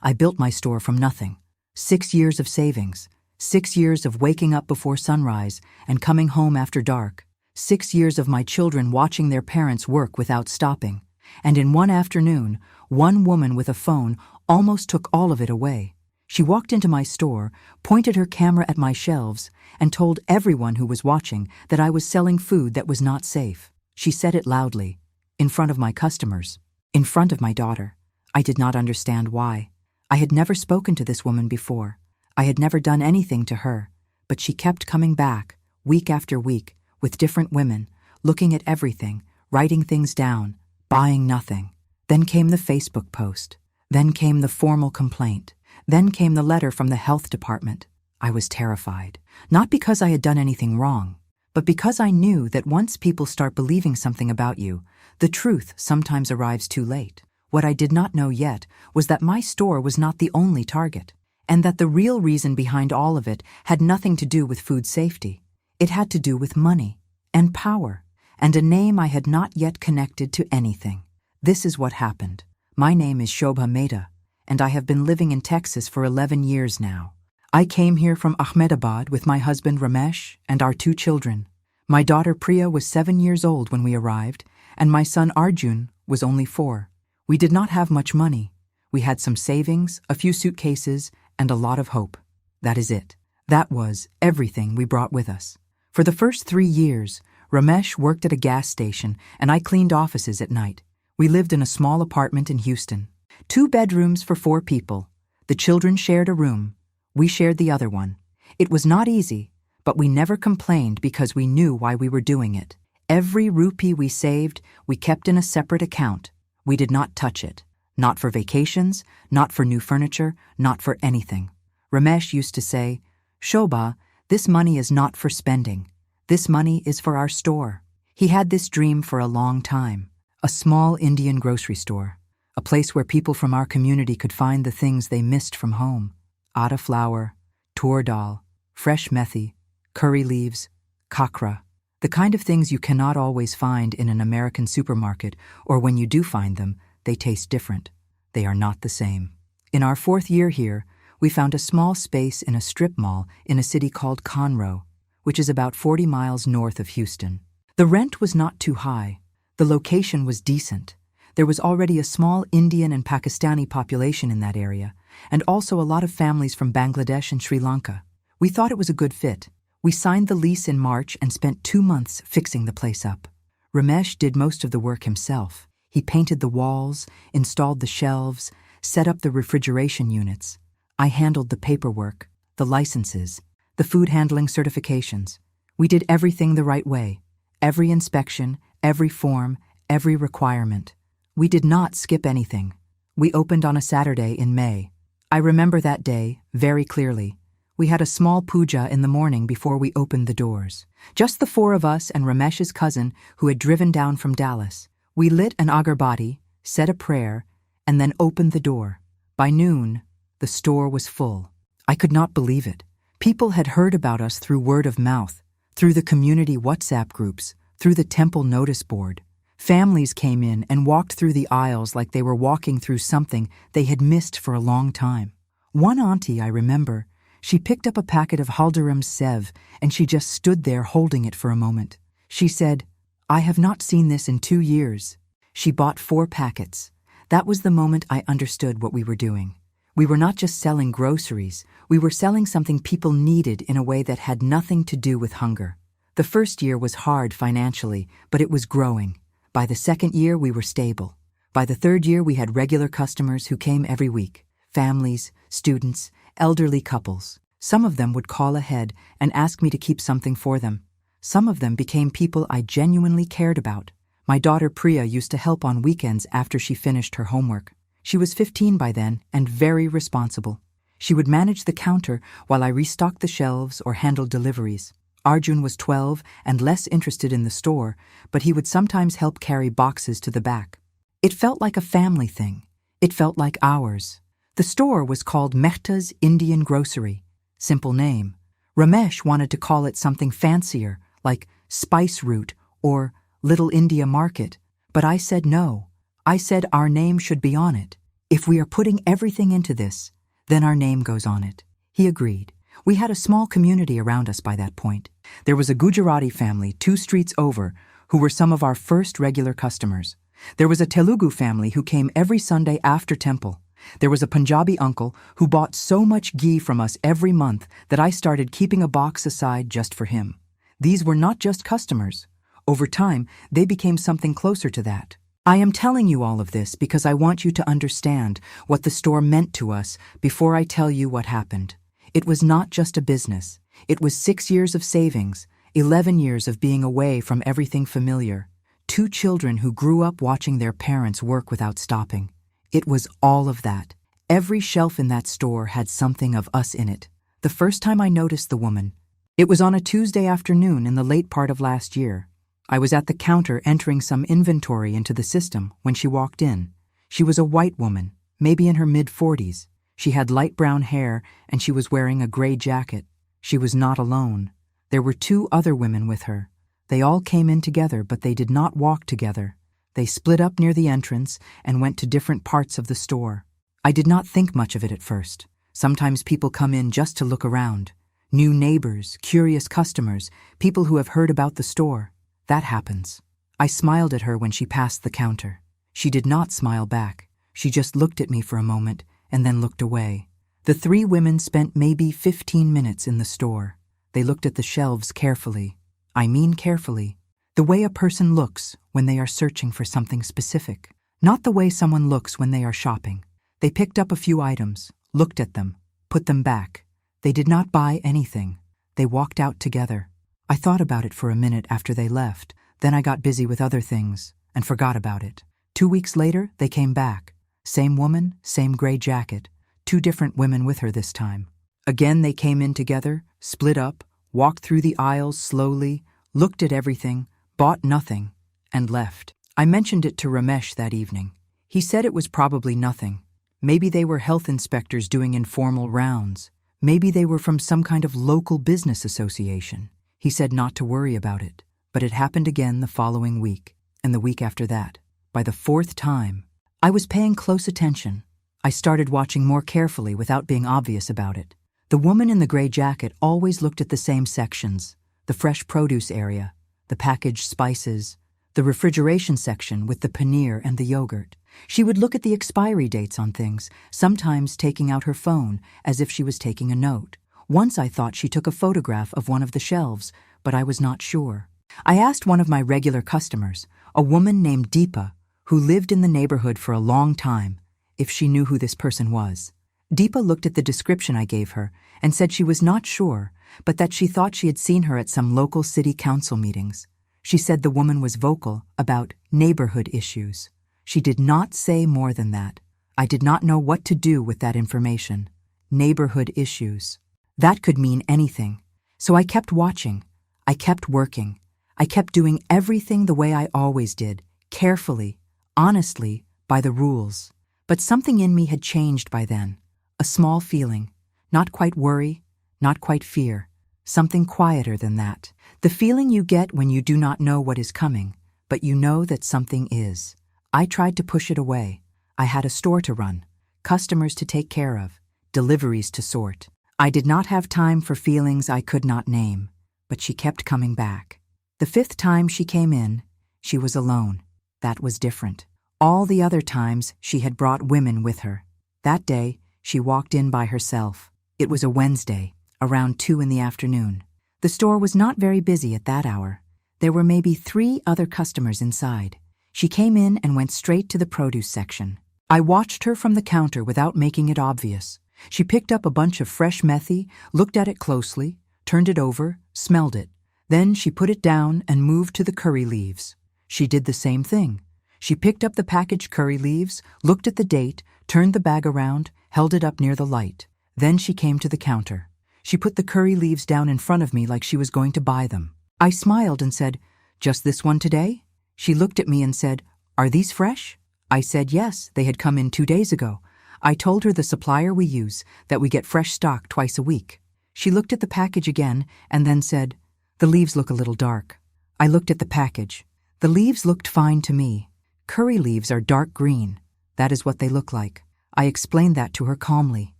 I built my store from nothing. 6 years of savings. 6 years of waking up before sunrise and coming home after dark. 6 years of my children watching their parents work without stopping. And in one afternoon, one woman with a phone almost took all of it away. She walked into my store, pointed her camera at my shelves, and told everyone who was watching that I was selling food that was not safe. She said it loudly, in front of my customers, in front of my daughter. I did not understand why. I had never spoken to this woman before. I had never done anything to her, but she kept coming back, week after week, with different women, looking at everything, writing things down, buying nothing. Then came the Facebook post. Then came the formal complaint. Then came the letter from the health department. I was terrified, not because I had done anything wrong, but because I knew that once people start believing something about you, the truth sometimes arrives too late. What I did not know yet was that my store was not the only target, and that the real reason behind all of it had nothing to do with food safety. It had to do with money and power and a name I had not yet connected to anything. This is what happened. My name is Shobha Mehta, and I have been living in Texas for 11 years now. I came here from Ahmedabad with my husband Ramesh and our 2 children. My daughter Priya was 7 years old when we arrived, and my son Arjun was only 4. We did not have much money. We had some savings, a few suitcases, and a lot of hope. That is it. That was everything we brought with us. For the first 3 years, Ramesh worked at a gas station and I cleaned offices at night. We lived in a small apartment in Houston. 2 bedrooms for 4 people. The children shared a room. We shared the other one. It was not easy, but we never complained because we knew why we were doing it. Every rupee we saved, we kept in a separate account. We did not touch it. Not for vacations, not for new furniture, not for anything. Ramesh used to say, "Shobha, this money is not for spending. This money is for our store." He had this dream for a long time. A small Indian grocery store. A place where people from our community could find the things they missed from home. Atta flour, tur dal, fresh methi, curry leaves, kakra. The kind of things you cannot always find in an American supermarket, or when you do find them, they taste different. They are not the same. In our 4th year here, we found a small space in a strip mall in a city called Conroe, which is about 40 miles north of Houston. The rent was not too high. The location was decent. There was already a small Indian and Pakistani population in that area, and also a lot of families from Bangladesh and Sri Lanka. We thought it was a good fit. We signed the lease in March and spent 2 months fixing the place up. Ramesh did most of the work himself. He painted the walls, installed the shelves, set up the refrigeration units. I handled the paperwork, the licenses, the food handling certifications. We did everything the right way. Every inspection, every form, every requirement. We did not skip anything. We opened on a Saturday in May. I remember that day very clearly. We had a small puja in the morning before we opened the doors. Just the 4 of us and Ramesh's cousin who had driven down from Dallas. We lit an agarbatti, said a prayer, and then opened the door. By noon, the store was full. I could not believe it. People had heard about us through word of mouth, through the community WhatsApp groups, through the temple notice board. Families came in and walked through the aisles like they were walking through something they had missed for a long time. One auntie, I remember, she picked up a packet of Haldiram's Sev and she just stood there holding it for a moment. She said, "I have not seen this in 2 years." She bought 4 packets. That was the moment I understood what we were doing. We were not just selling groceries, we were selling something people needed in a way that had nothing to do with hunger. The first year was hard financially, but it was growing. By the 2nd year, we were stable. By the 3rd year, we had regular customers who came every week. Families, students, elderly couples. Some of them would call ahead and ask me to keep something for them. Some of them became people I genuinely cared about. My daughter Priya used to help on weekends after she finished her homework. She was 15 by then and very responsible. She would manage the counter while I restocked the shelves or handled deliveries. Arjun was 12 and less interested in the store, but he would sometimes help carry boxes to the back. It felt like a family thing. It felt like ours. The store was called Mehta's Indian Grocery. Simple name. Ramesh wanted to call it something fancier, like Spice Route or Little India Market, but I said no. I said our name should be on it. If we are putting everything into this, then our name goes on it. He agreed. We had a small community around us by that point. There was a Gujarati family 2 streets over who were some of our first regular customers. There was a Telugu family who came every Sunday after temple. There was a Punjabi uncle who bought so much ghee from us every month that I started keeping a box aside just for him. These were not just customers. Over time, they became something closer to that. I am telling you all of this because I want you to understand what the store meant to us before I tell you what happened. It was not just a business. It was 6 years of savings, 11 years of being away from everything familiar, 2 children who grew up watching their parents work without stopping. It was all of that. Every shelf in that store had something of us in it. The first time I noticed the woman, it was on a Tuesday afternoon in the late part of last year. I was at the counter entering some inventory into the system when she walked in. She was a white woman, maybe in her mid-40s. She had light brown hair and she was wearing a gray jacket. She was not alone. There were 2 other women with her. They all came in together, but they did not walk together. They split up near the entrance and went to different parts of the store. I did not think much of it at first. Sometimes people come in just to look around. New neighbors, curious customers, people who have heard about the store. That happens. I smiled at her when she passed the counter. She did not smile back. She just looked at me for a moment and then looked away. The 3 women spent maybe 15 minutes in the store. They looked at the shelves carefully. I mean carefully. The way a person looks when they are searching for something specific. Not the way someone looks when they are shopping. They picked up a few items, looked at them, put them back. They did not buy anything. They walked out together. I thought about it for a minute after they left. Then I got busy with other things and forgot about it. 2 weeks later, they came back. Same woman, same gray jacket. 2 different women with her this time. Again, they came in together, split up, walked through the aisles slowly, looked at everything, bought nothing, and left. I mentioned it to Ramesh that evening. He said it was probably nothing. Maybe they were health inspectors doing informal rounds. Maybe they were from some kind of local business association. He said not to worry about it. But it happened again the following week, and the week after that. By the 4th time, I was paying close attention. I started watching more carefully without being obvious about it. The woman in the gray jacket always looked at the same sections: the fresh produce area, the packaged spices, the refrigeration section with the paneer and the yogurt. She would look at the expiry dates on things, sometimes taking out her phone as if she was taking a note. Once I thought she took a photograph of one of the shelves, but I was not sure. I asked one of my regular customers, a woman named Deepa, who lived in the neighborhood for a long time, if she knew who this person was. Deepa looked at the description I gave her and said she was not sure, but that she thought she had seen her at some local city council meetings. She said the woman was vocal about neighborhood issues. She did not say more than that. I did not know what to do with that information. Neighborhood issues. That could mean anything. So I kept watching. I kept working. I kept doing everything the way I always did, carefully, honestly, by the rules. But something in me had changed by then. A small feeling. Not quite worry, not quite fear. Something quieter than that. The feeling you get when you do not know what is coming, but you know that something is. I tried to push it away. I had a store to run, customers to take care of, deliveries to sort. I did not have time for feelings I could not name, but she kept coming back. The 5th time she came in, she was alone. That was different. All the other times, she had brought women with her. That day, she walked in by herself. It was a Wednesday, around 2 in the afternoon. The store was not very busy at that hour. There were maybe 3 other customers inside. She came in and went straight to the produce section. I watched her from the counter without making it obvious. She picked up a bunch of fresh methi, looked at it closely, turned it over, smelled it. Then she put it down and moved to the curry leaves. She did the same thing. She picked up the packaged curry leaves, looked at the date, turned the bag around, held it up near the light. Then she came to the counter. She put the curry leaves down in front of me like she was going to buy them. I smiled and said, "Just this one today?" She looked at me and said, "Are these fresh?" I said yes, they had come in 2 days ago. I told her the supplier we use, that we get fresh stock twice a week. She looked at the package again and then said, "The leaves look a little dark." I looked at the package. The leaves looked fine to me. Curry leaves are dark green. That is what they look like. I explained that to her calmly.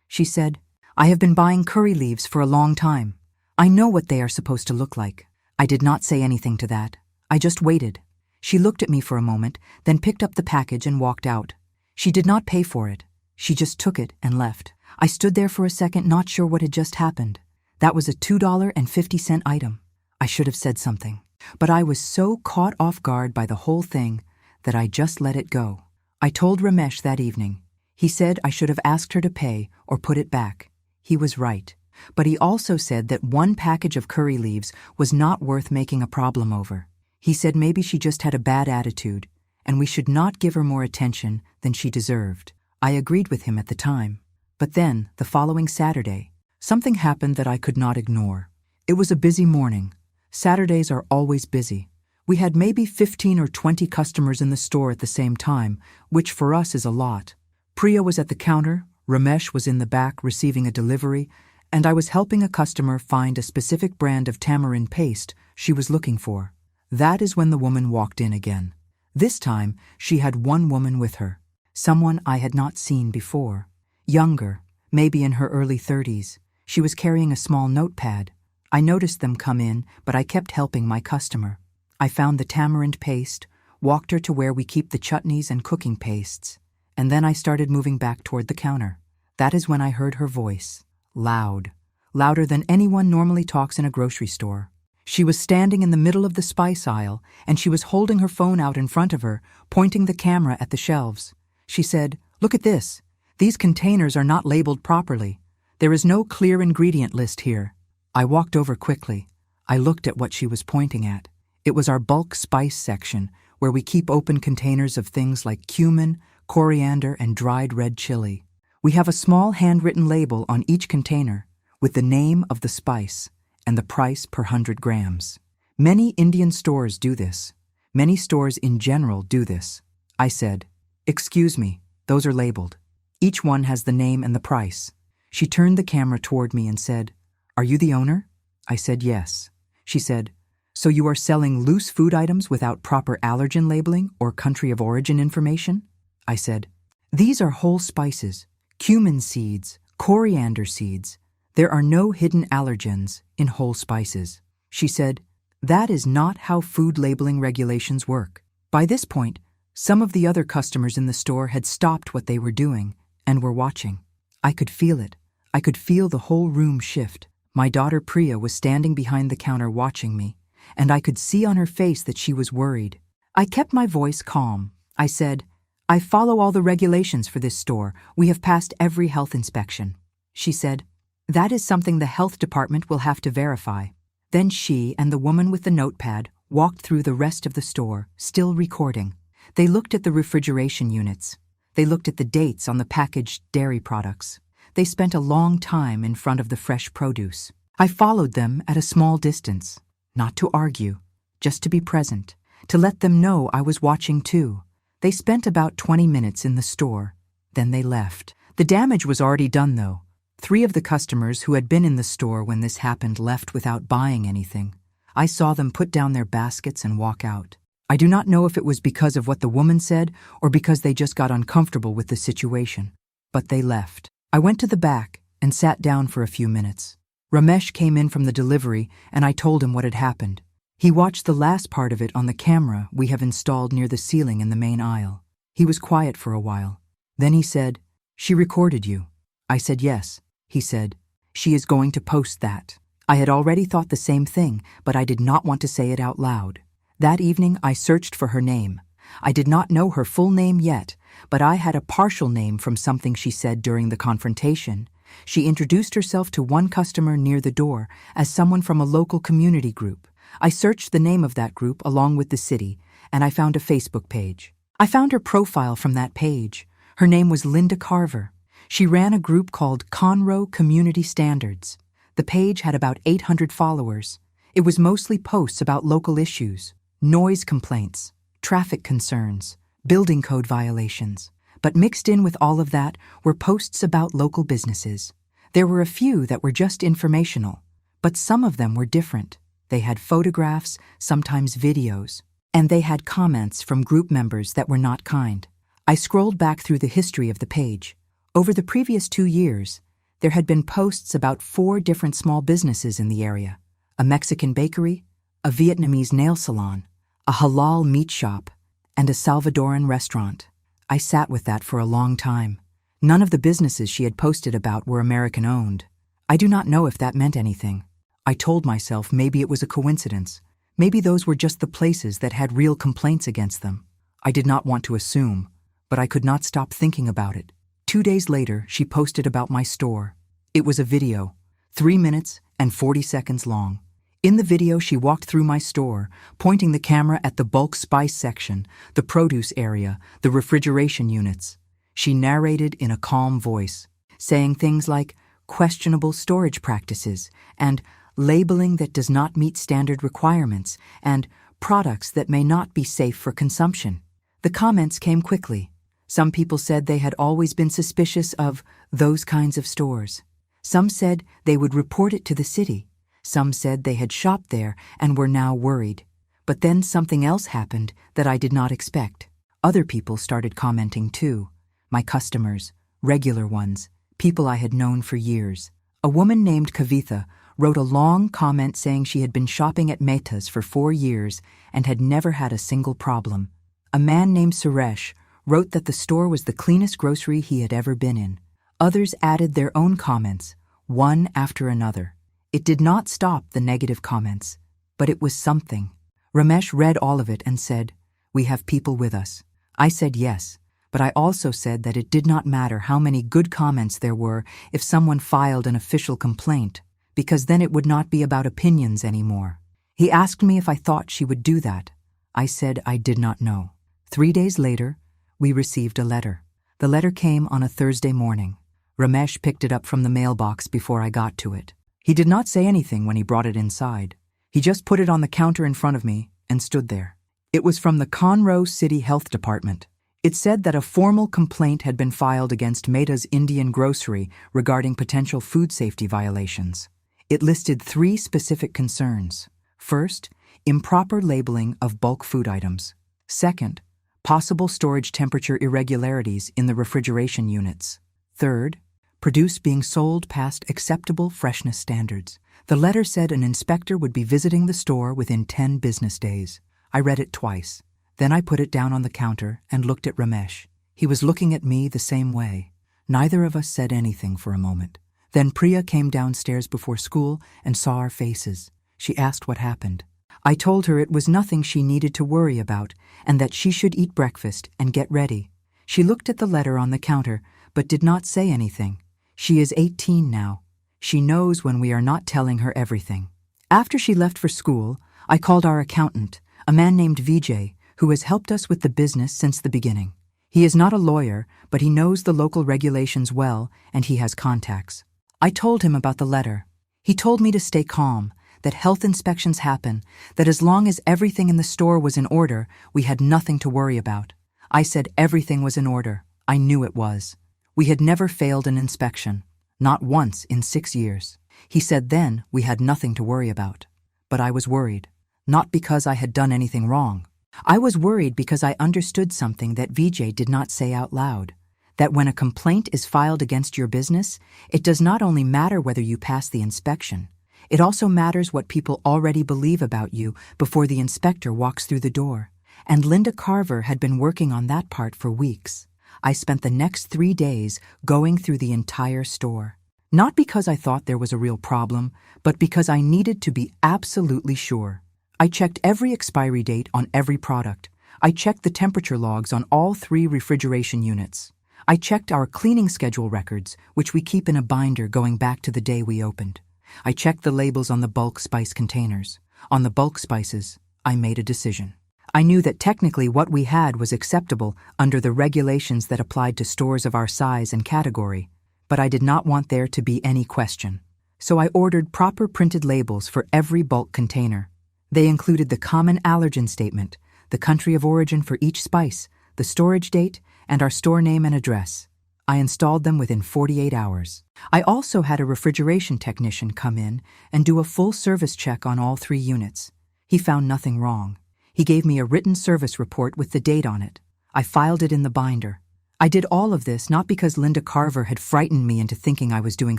She said, I have been buying curry leaves for a long time. I know what they are supposed to look like. I did not say anything to that. I just waited. She looked at me for a moment, then picked up the package and walked out. She did not pay for it. She just took it and left. I stood there for a second, not sure what had just happened. That was a $2.50 item. I should have said something. But I was so caught off guard by the whole thing that I just let it go. I told Ramesh that evening. He said I should have asked her to pay or put it back. He was right. But he also said that one package of curry leaves was not worth making a problem over. He said maybe she just had a bad attitude, and we should not give her more attention than she deserved. I agreed with him at the time. But then, the following Saturday, something happened that I could not ignore. It was a busy morning. Saturdays are always busy. We had maybe 15 or 20 customers in the store at the same time, which for us is a lot. Priya was at the counter, Ramesh was in the back receiving a delivery, and I was helping a customer find a specific brand of tamarind paste she was looking for. That is when the woman walked in again. This time, she had one woman with her, someone I had not seen before. Younger, maybe in her early 30s. She was carrying a small notepad. I noticed them come in, but I kept helping my customer. I found the tamarind paste, walked her to where we keep the chutneys and cooking pastes, and then I started moving back toward the counter. That is when I heard her voice. Loud. Louder than anyone normally talks in a grocery store. She was standing in the middle of the spice aisle, and she was holding her phone out in front of her, pointing the camera at the shelves. She said, "Look at this. These containers are not labeled properly. There is no clear ingredient list here." I walked over quickly. I looked at what she was pointing at. It was our bulk spice section, where we keep open containers of things like cumin, coriander, and dried red chili. We have a small handwritten label on each container with the name of the spice and the price per 100 grams. Many Indian stores do this. Many stores in general do this. I said, "Excuse me, those are labeled. Each one has the name and the price." She turned the camera toward me and said, "Are you the owner?" I said yes. She said, "So you are selling loose food items without proper allergen labeling or country of origin information?" I said, "These are whole spices, cumin seeds, coriander seeds. There are no hidden allergens in whole spices." She said, "That is not how food labeling regulations work." By this point, some of the other customers in the store had stopped what they were doing and were watching. I could feel it. I could feel the whole room shift. My daughter Priya was standing behind the counter watching me, and I could see on her face that she was worried. I kept my voice calm. I said, "I follow all the regulations for this store. We have passed every health inspection." She said, "That is something the health department will have to verify." Then she and the woman with the notepad walked through the rest of the store, still recording. They looked at the refrigeration units. They looked at the dates on the packaged dairy products. They spent a long time in front of the fresh produce. I followed them at a small distance, not to argue, just to be present, to let them know I was watching too. They spent about 20 minutes in the store. Then they left. The damage was already done though. 3 of the customers who had been in the store when this happened left without buying anything. I saw them put down their baskets and walk out. I do not know if it was because of what the woman said or because they just got uncomfortable with the situation. But they left. I went to the back and sat down for a few minutes. Ramesh came in from the delivery and I told him what had happened. He watched the last part of it on the camera we have installed near the ceiling in the main aisle. He was quiet for a while. Then he said, "She recorded you." I said yes. He said, "She is going to post that." I had already thought the same thing, but I did not want to say it out loud. That evening I searched for her name. I did not know her full name yet, but I had a partial name from something she said during the confrontation. She introduced herself to one customer near the door as someone from a local community group. I searched the name of that group along with the city, and I found a Facebook page. I found her profile from that page. Her name was Linda Carver. She ran a group called Conroe Community Standards. The page had about 800 followers. It was mostly posts about local issues, noise complaints, traffic concerns, building code violations. But mixed in with all of that were posts about local businesses. There were a few that were just informational, but some of them were different. They had photographs, sometimes videos, and they had comments from group members that were not kind. I scrolled back through the history of the page. Over the previous 2 years, there had been posts about 4 different small businesses in the area: a Mexican bakery, a Vietnamese nail salon, a halal meat shop, and a Salvadoran restaurant. I sat with that for a long time. None of the businesses she had posted about were American-owned. I do not know if that meant anything. I told myself maybe it was a coincidence. Maybe those were just the places that had real complaints against them. I did not want to assume, but I could not stop thinking about it. 2 days later, she posted about my store. It was a video, 3 minutes and 40 seconds long. In the video, she walked through my store, pointing the camera at the bulk spice section, the produce area, the refrigeration units. She narrated in a calm voice, saying things like questionable storage practices and labeling that does not meet standard requirements and products that may not be safe for consumption. The comments came quickly. Some people said they had always been suspicious of those kinds of stores. Some said they would report it to the city. Some said they had shopped there and were now worried. But then something else happened that I did not expect. Other people started commenting too. My customers, regular ones, people I had known for years. A woman named Kavitha wrote a long comment saying she had been shopping at Mehta's for 4 years and had never had a single problem. A man named Suresh wrote that the store was the cleanest grocery he had ever been in. Others added their own comments, one after another. It did not stop the negative comments, but it was something. Ramesh read all of it and said, "We have people with us." I said yes, but I also said that it did not matter how many good comments there were if someone filed an official complaint, because then it would not be about opinions anymore. He asked me if I thought she would do that. I said I did not know. 3 days later, we received a letter. The letter came on a Thursday morning. Ramesh picked it up from the mailbox before I got to it. He did not say anything when he brought it inside. He just put it on the counter in front of me and stood there. It was from the Conroe City Health Department. It said that a formal complaint had been filed against Mehta's Indian Grocery regarding potential food safety violations. It listed 3 specific concerns. First, improper labeling of bulk food items. Second, possible storage temperature irregularities in the refrigeration units. Third, produce being sold past acceptable freshness standards. The letter said an inspector would be visiting the store within 10 business days. I read it twice. Then I put it down on the counter and looked at Ramesh. He was looking at me the same way. Neither of us said anything for a moment. Then Priya came downstairs before school and saw our faces. She asked what happened. I told her it was nothing she needed to worry about and that she should eat breakfast and get ready. She looked at the letter on the counter but did not say anything. She is 18 now. She knows when we are not telling her everything. After she left for school, I called our accountant, a man named Vijay, who has helped us with the business since the beginning. He is not a lawyer, but he knows the local regulations well, and he has contacts. I told him about the letter. He told me to stay calm, that health inspections happen, that as long as everything in the store was in order, we had nothing to worry about. I said everything was in order. I knew it was. We had never failed an inspection, not once in 6 years. He said then we had nothing to worry about. But I was worried, not because I had done anything wrong. I was worried because I understood something that Vijay did not say out loud, that when a complaint is filed against your business, it does not only matter whether you pass the inspection, it also matters what people already believe about you before the inspector walks through the door. And Linda Carver had been working on that part for weeks. I spent the next 3 days going through the entire store. Not because I thought there was a real problem, but because I needed to be absolutely sure. I checked every expiry date on every product. I checked the temperature logs on all 3 refrigeration units. I checked our cleaning schedule records, which we keep in a binder going back to the day we opened. I checked the labels on the bulk spice containers. On the bulk spices, I made a decision. I knew that technically what we had was acceptable under the regulations that applied to stores of our size and category, but I did not want there to be any question. So I ordered proper printed labels for every bulk container. They included the common allergen statement, the country of origin for each spice, the storage date, and our store name and address. I installed them within 48 hours. I also had a refrigeration technician come in and do a full service check on all 3 units. He found nothing wrong. He gave me a written service report with the date on it. I filed it in the binder. I did all of this not because Linda Carver had frightened me into thinking I was doing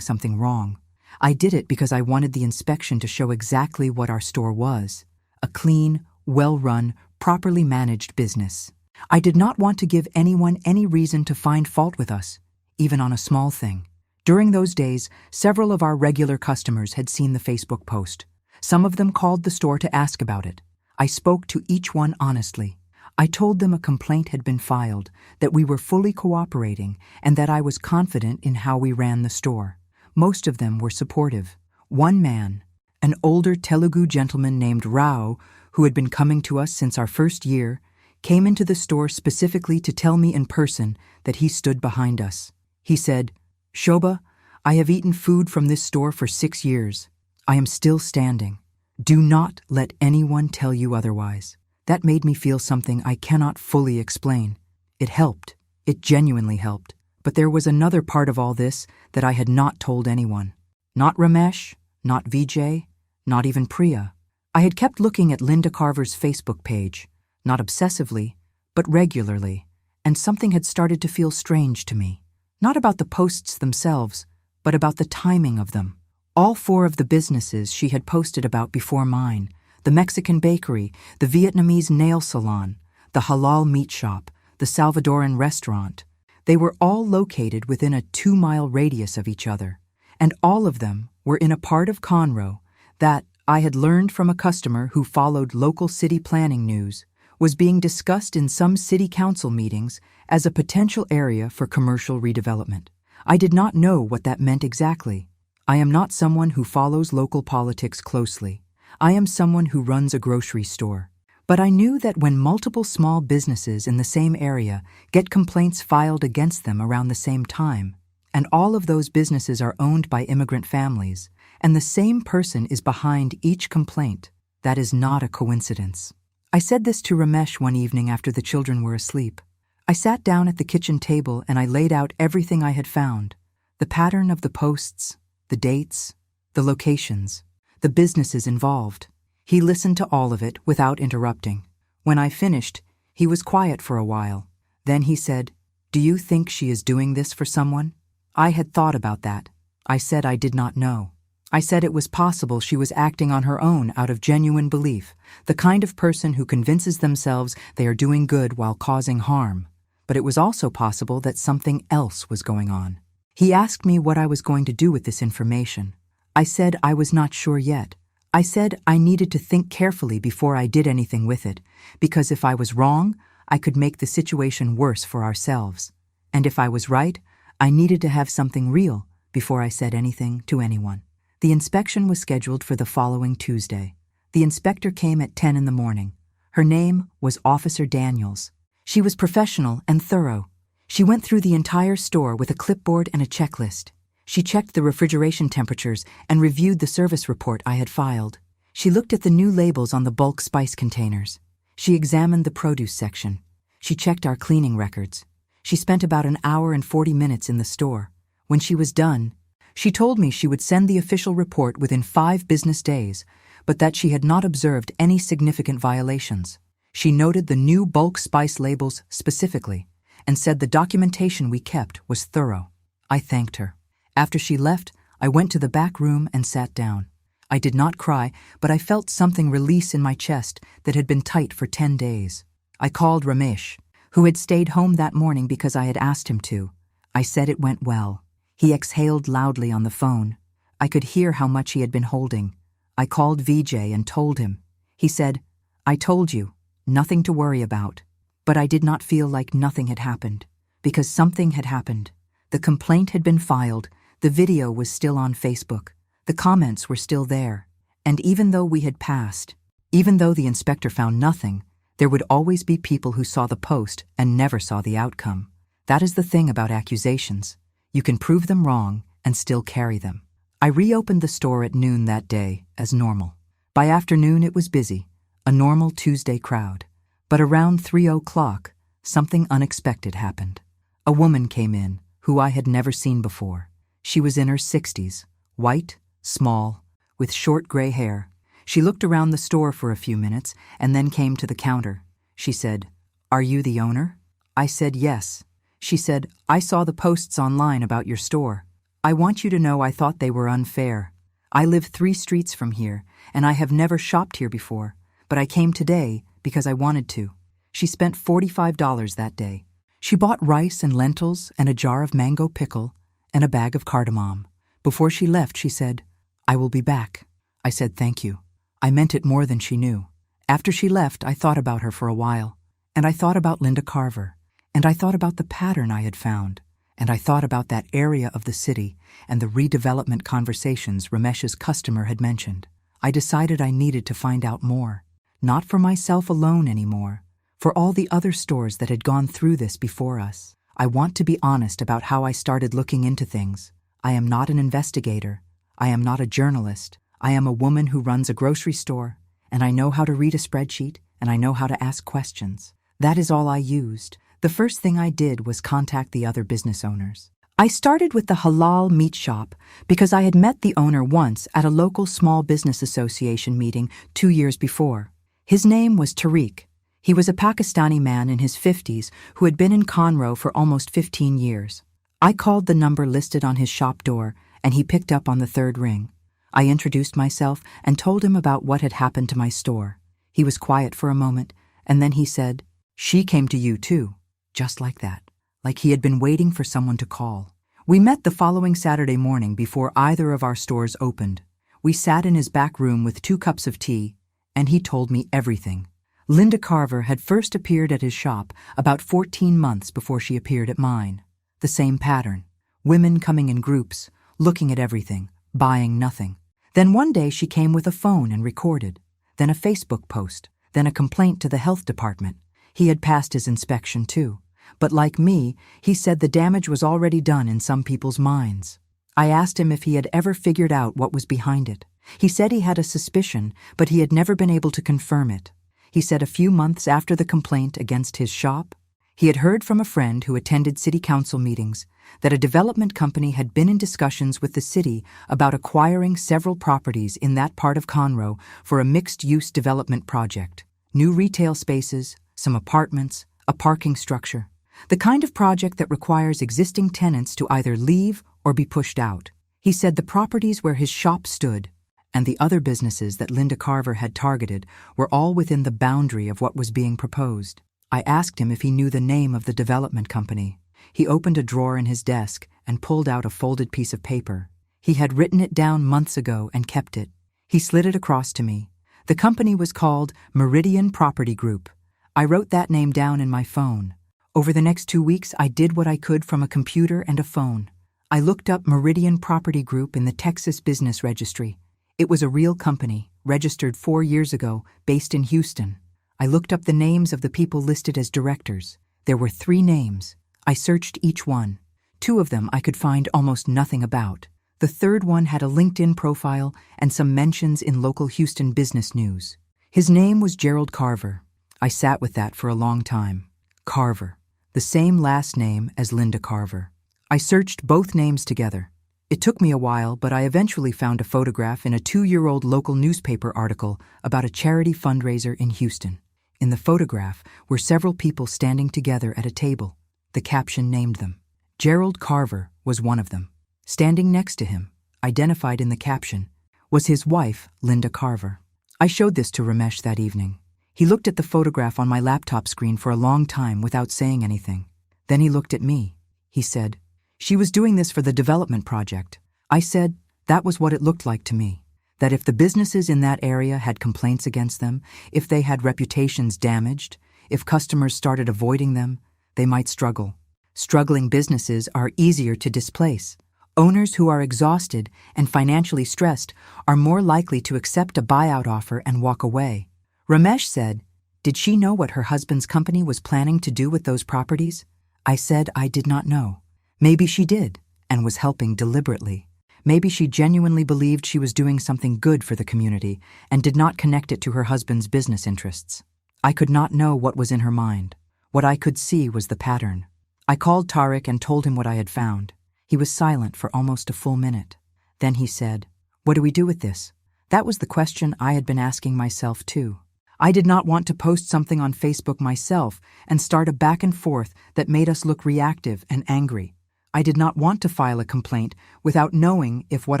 something wrong. I did it because I wanted the inspection to show exactly what our store was: a clean, well-run, properly managed business. I did not want to give anyone any reason to find fault with us, even on a small thing. During those days, several of our regular customers had seen the Facebook post. Some of them called the store to ask about it. I spoke to each one honestly. I told them a complaint had been filed, that we were fully cooperating, and that I was confident in how we ran the store. Most of them were supportive. One man, an older Telugu gentleman named Rao, who had been coming to us since our first year, came into the store specifically to tell me in person that he stood behind us. He said, "Shobha, I have eaten food from this store for 6 years. I am still standing. Do not let anyone tell you otherwise." That made me feel something I cannot fully explain. It helped. It genuinely helped. But there was another part of all this that I had not told anyone. Not Ramesh, not Vijay, not even Priya. I had kept looking at Linda Carver's Facebook page, not obsessively, but regularly, and something had started to feel strange to me. Not about the posts themselves, but about the timing of them. All 4 of the businesses she had posted about before mine: the Mexican bakery, the Vietnamese nail salon, the halal meat shop, the Salvadoran restaurant. They were all located within a 2-mile radius of each other, and all of them were in a part of Conroe that, I had learned from a customer who followed local city planning news, was being discussed in some city council meetings as a potential area for commercial redevelopment. I did not know what that meant exactly. I am not someone who follows local politics closely. I am someone who runs a grocery store. But I knew that when multiple small businesses in the same area get complaints filed against them around the same time, and all of those businesses are owned by immigrant families, and the same person is behind each complaint, that is not a coincidence. I said this to Ramesh one evening after the children were asleep. I sat down at the kitchen table and I laid out everything I had found: the pattern of the posts, the dates, the locations, the businesses involved. He listened to all of it without interrupting. When I finished, he was quiet for a while. Then he said, "Do you think she is doing this for someone?" I had thought about that. I said I did not know. I said it was possible she was acting on her own out of genuine belief, the kind of person who convinces themselves they are doing good while causing harm. But it was also possible that something else was going on. He asked me what I was going to do with this information. I said I was not sure yet. I said I needed to think carefully before I did anything with it, because if I was wrong, I could make the situation worse for ourselves. And if I was right, I needed to have something real before I said anything to anyone. The inspection was scheduled for the following Tuesday. The inspector came at 10 in the morning. Her name was Officer Daniels. She was professional and thorough. She went through the entire store with a clipboard and a checklist. She checked the refrigeration temperatures and reviewed the service report I had filed. She looked at the new labels on the bulk spice containers. She examined the produce section. She checked our cleaning records. She spent about an hour and 40 minutes in the store. When she was done, she told me she would send the official report within 5 business days, but that she had not observed any significant violations. She noted the new bulk spice labels specifically and said the documentation we kept was thorough. I thanked her. After she left, I went to the back room and sat down. I did not cry, but I felt something release in my chest that had been tight for 10 days. I called Ramesh, who had stayed home that morning because I had asked him to. I said it went well. He exhaled loudly on the phone. I could hear how much he had been holding. I called Vijay and told him. He said, "I told you, nothing to worry about." But I did not feel like nothing had happened, because something had happened. The complaint had been filed. The video was still on Facebook. The comments were still there. And even though we had passed, even though the inspector found nothing, there would always be people who saw the post and never saw the outcome. That is the thing about accusations. You can prove them wrong and still carry them. I reopened the store at noon that day, as normal. By afternoon it was busy, a normal Tuesday crowd. But around 3:00, something unexpected happened. A woman came in, who I had never seen before. She was in her 60s, white, small, with short gray hair. She looked around the store for a few minutes and then came to the counter. She said, "Are you the owner?" I said yes. She said, "I saw the posts online about your store. I want you to know I thought they were unfair. I live 3 streets from here, and I have never shopped here before, but I came today because I wanted to." She spent $45 that day. She bought rice and lentils and a jar of mango pickle and a bag of cardamom. Before she left, she said, "I will be back." I said thank you. I meant it more than she knew. After she left, I thought about her for a while, and I thought about Linda Carver, and I thought about the pattern I had found, and I thought about that area of the city and the redevelopment conversations Ramesh's customer had mentioned. I decided I needed to find out more, not for myself alone anymore, for all the other stores that had gone through this before us. I want to be honest about how I started looking into things. I am not an investigator. I am not a journalist. I am a woman who runs a grocery store, and I know how to read a spreadsheet, and I know how to ask questions. That is all I used. The first thing I did was contact the other business owners. I started with the halal meat shop because I had met the owner once at a local small business association meeting 2 years before. His name was Tariq. He was a Pakistani man in his 50s who had been in Conroe for almost 15 years. I called the number listed on his shop door, and he picked up on the 3rd ring. I introduced myself and told him about what had happened to my store. He was quiet for a moment, and then he said, "She came to you too." Just like that, like he had been waiting for someone to call. We met the following Saturday morning before either of our stores opened. We sat in his back room with 2 cups of tea, and he told me everything. Linda Carver had first appeared at his shop about 14 months before she appeared at mine. The same pattern. Women coming in groups, looking at everything, buying nothing. Then one day she came with a phone and recorded. Then a Facebook post. Then a complaint to the health department. He had passed his inspection too. But like me, he said the damage was already done in some people's minds. I asked him if he had ever figured out what was behind it. He said he had a suspicion, but he had never been able to confirm it. He said a few months after the complaint against his shop, he had heard from a friend who attended city council meetings that a development company had been in discussions with the city about acquiring several properties in that part of Conroe for a mixed-use development project. New retail spaces, some apartments, a parking structure. The kind of project that requires existing tenants to either leave or be pushed out. He said the properties where his shop stood and the other businesses that Linda Carver had targeted were all within the boundary of what was being proposed. I asked him if he knew the name of the development company. He opened a drawer in his desk and pulled out a folded piece of paper. He had written it down months ago and kept it. He slid it across to me. The company was called Meridian Property Group. I wrote that name down in my phone. Over the next 2 weeks, I did what I could from a computer and a phone. I looked up Meridian Property Group in the Texas Business Registry. It was a real company, registered 4 years ago, based in Houston. I looked up the names of the people listed as directors. There were 3 names. I searched each one. 2 of them I could find almost nothing about. The 3rd one had a LinkedIn profile and some mentions in local Houston business news. His name was Gerald Carver. I sat with that for a long time. Carver. The same last name as Linda Carver. I searched both names together. It took me a while, but I eventually found a photograph in a 2-year-old local newspaper article about a charity fundraiser in Houston. In the photograph were several people standing together at a table. The caption named them. Gerald Carver was one of them. Standing next to him, identified in the caption, was his wife, Linda Carver. I showed this to Ramesh that evening. He looked at the photograph on my laptop screen for a long time without saying anything. Then he looked at me. He said, "She was doing this for the development project." I said, that was what it looked like to me. That if the businesses in that area had complaints against them, if they had reputations damaged, if customers started avoiding them, they might struggle. Struggling businesses are easier to displace. Owners who are exhausted and financially stressed are more likely to accept a buyout offer and walk away. Ramesh said, "Did she know what her husband's company was planning to do with those properties?" I said I did not know. Maybe she did, and was helping deliberately. Maybe she genuinely believed she was doing something good for the community and did not connect it to her husband's business interests. I could not know what was in her mind. What I could see was the pattern. I called Tariq and told him what I had found. He was silent for almost a full minute. Then he said, "What do we do with this?" That was the question I had been asking myself too. I did not want to post something on Facebook myself and start a back and forth that made us look reactive and angry. I did not want to file a complaint without knowing if what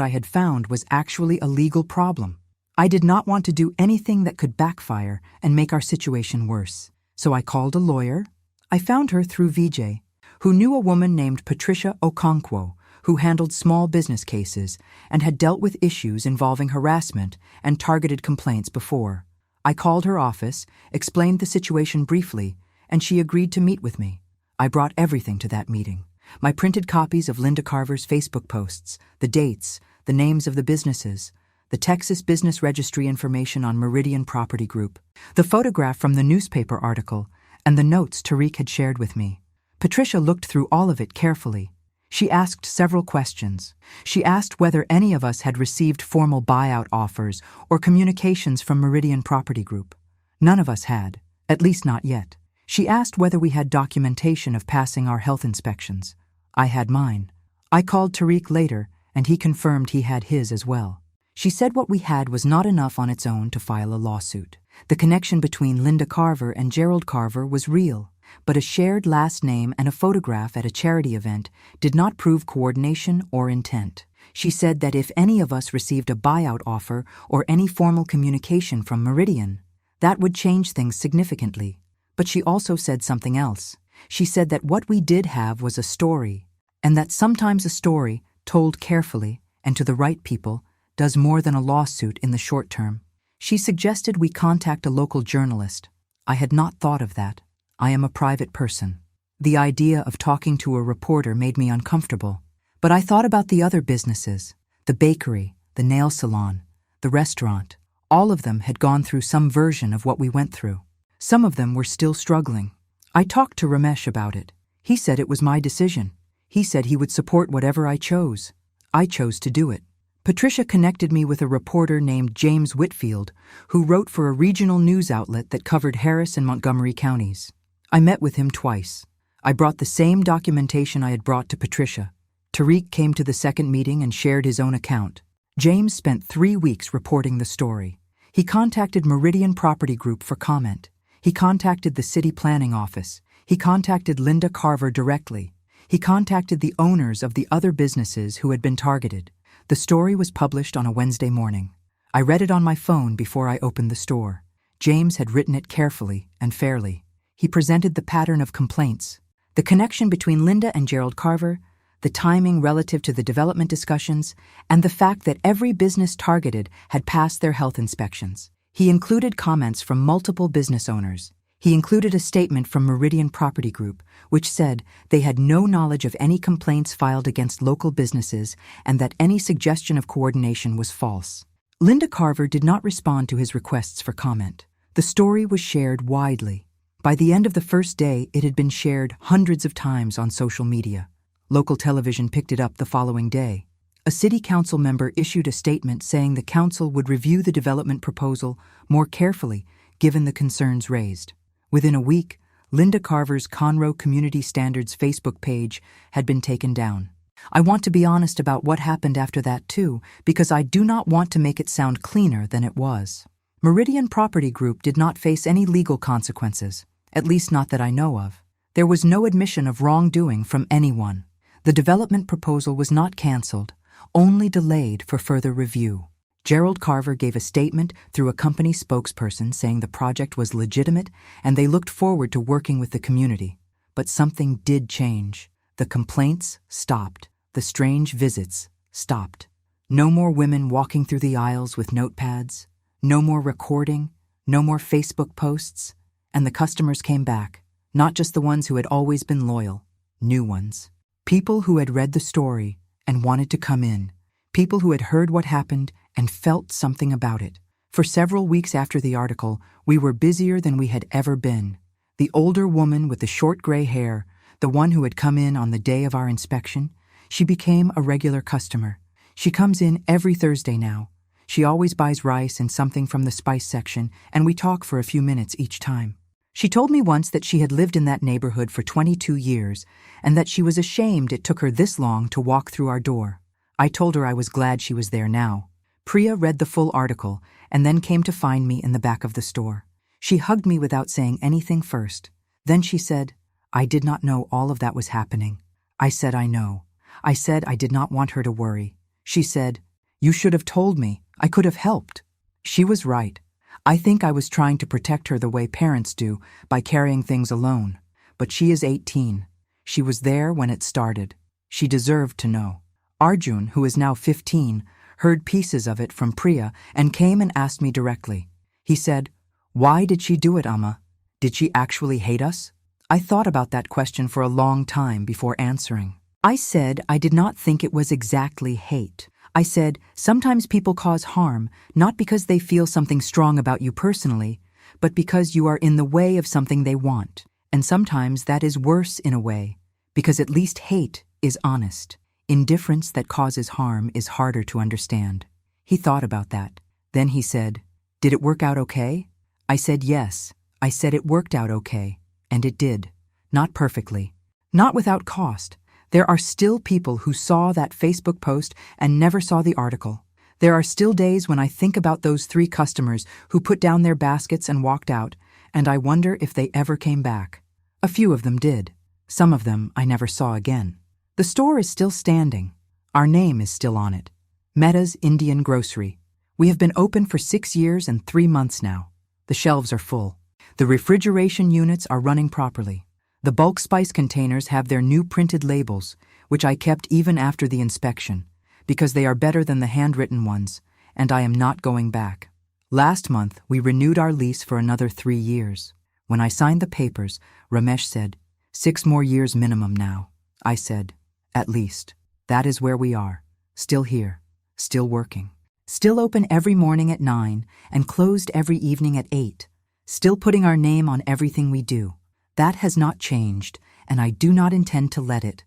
I had found was actually a legal problem. I did not want to do anything that could backfire and make our situation worse. So I called a lawyer. I found her through VJ, who knew a woman named Patricia Okonkwo, who handled small business cases and had dealt with issues involving harassment and targeted complaints before. I called her office, explained the situation briefly, and she agreed to meet with me. I brought everything to that meeting. My printed copies of Linda Carver's Facebook posts, the dates, the names of the businesses, the Texas Business Registry information on Meridian Property Group, the photograph from the newspaper article, and the notes Tariq had shared with me. Patricia looked through all of it carefully. She asked several questions. She asked whether any of us had received formal buyout offers or communications from Meridian Property Group. None of us had, at least not yet. She asked whether we had documentation of passing our health inspections. I had mine. I called Tariq later, and he confirmed he had his as well. She said what we had was not enough on its own to file a lawsuit. The connection between Linda Carver and Gerald Carver was real, but a shared last name and a photograph at a charity event did not prove coordination or intent. She said that if any of us received a buyout offer or any formal communication from Meridian, that would change things significantly. But she also said something else. She said that what we did have was a story, and that sometimes a story, told carefully and to the right people, does more than a lawsuit in the short term. She suggested we contact a local journalist. I had not thought of that. I am a private person. The idea of talking to a reporter made me uncomfortable. But I thought about the other businesses, the bakery, the nail salon, the restaurant. All of them had gone through some version of what we went through. Some of them were still struggling. I talked to Ramesh about it. He said it was my decision. He said he would support whatever I chose. I chose to do it. Patricia connected me with a reporter named James Whitfield, who wrote for a regional news outlet that covered Harris and Montgomery counties. I met with him twice. I brought the same documentation I had brought to Patricia. Tariq came to the second meeting and shared his own account. James spent 3 weeks reporting the story. He contacted Meridian Property Group for comment. He contacted the city planning office. He contacted Linda Carver directly. He contacted the owners of the other businesses who had been targeted. The story was published on a Wednesday morning. I read it on my phone before I opened the store. James had written it carefully and fairly. He presented the pattern of complaints, the connection between Linda and Gerald Carver, the timing relative to the development discussions, and the fact that every business targeted had passed their health inspections. He included comments from multiple business owners. He included a statement from Meridian Property Group, which said they had no knowledge of any complaints filed against local businesses and that any suggestion of coordination was false. Linda Carver did not respond to his requests for comment. The story was shared widely. By the end of the first day, it had been shared hundreds of times on social media. Local television picked it up the following day. A city council member issued a statement saying the council would review the development proposal more carefully given the concerns raised. Within a week, Linda Carver's Conroe Community Standards Facebook page had been taken down. I want to be honest about what happened after that too, because I do not want to make it sound cleaner than it was. Meridian Property Group did not face any legal consequences, at least not that I know of. There was no admission of wrongdoing from anyone. The development proposal was not canceled, only delayed for further review. Gerald Carver gave a statement through a company spokesperson saying the project was legitimate and they looked forward to working with the community. But something did change. The complaints stopped. The strange visits stopped. No more women walking through the aisles with notepads. No more recording. No more Facebook posts. And the customers came back. Not just the ones who had always been loyal. New ones. People who had read the story and wanted to come in. People who had heard what happened and felt something about it. For several weeks after the article, we were busier than we had ever been. The older woman with the short gray hair, the one who had come in on the day of our inspection, she became a regular customer. She comes in every Thursday now. She always buys rice and something from the spice section, and we talk for a few minutes each time. She told me once that she had lived in that neighborhood for 22 years and that she was ashamed it took her this long to walk through our door. I told her I was glad she was there now. Priya read the full article and then came to find me in the back of the store. She hugged me without saying anything first. Then she said, "I did not know all of that was happening." I said, "I know." I said I did not want her to worry. She said, "You should have told me. I could have helped." She was right. I think I was trying to protect her the way parents do, by carrying things alone. But she is 18. She was there when it started. She deserved to know. Arjun, who is now 15, heard pieces of it from Priya and came and asked me directly. He said, "Why did she do it, Amma? Did she actually hate us?" I thought about that question for a long time before answering. I said I did not think it was exactly hate. I said, sometimes people cause harm, not because they feel something strong about you personally, but because you are in the way of something they want. And sometimes that is worse in a way, because at least hate is honest. Indifference that causes harm is harder to understand. He thought about that. Then he said, "Did it work out okay?" I said yes. I said it worked out okay. And it did. Not perfectly. Not without cost. There are still people who saw that Facebook post and never saw the article. There are still days when I think about those 3 customers who put down their baskets and walked out, and I wonder if they ever came back. A few of them did. Some of them I never saw again. The store is still standing. Our name is still on it. Mehta's Indian Grocery. We have been open for 6 years and 3 months now. The shelves are full. The refrigeration units are running properly. The bulk spice containers have their new printed labels, which I kept even after the inspection, because they are better than the handwritten ones, and I am not going back. Last month, we renewed our lease for another 3 years. When I signed the papers, Ramesh said, 6 more years minimum now. I said, at least. That is where we are. Still here. Still working. Still open every morning at 9 and closed every evening at 8. Still putting our name on everything we do. That has not changed, and I do not intend to let it.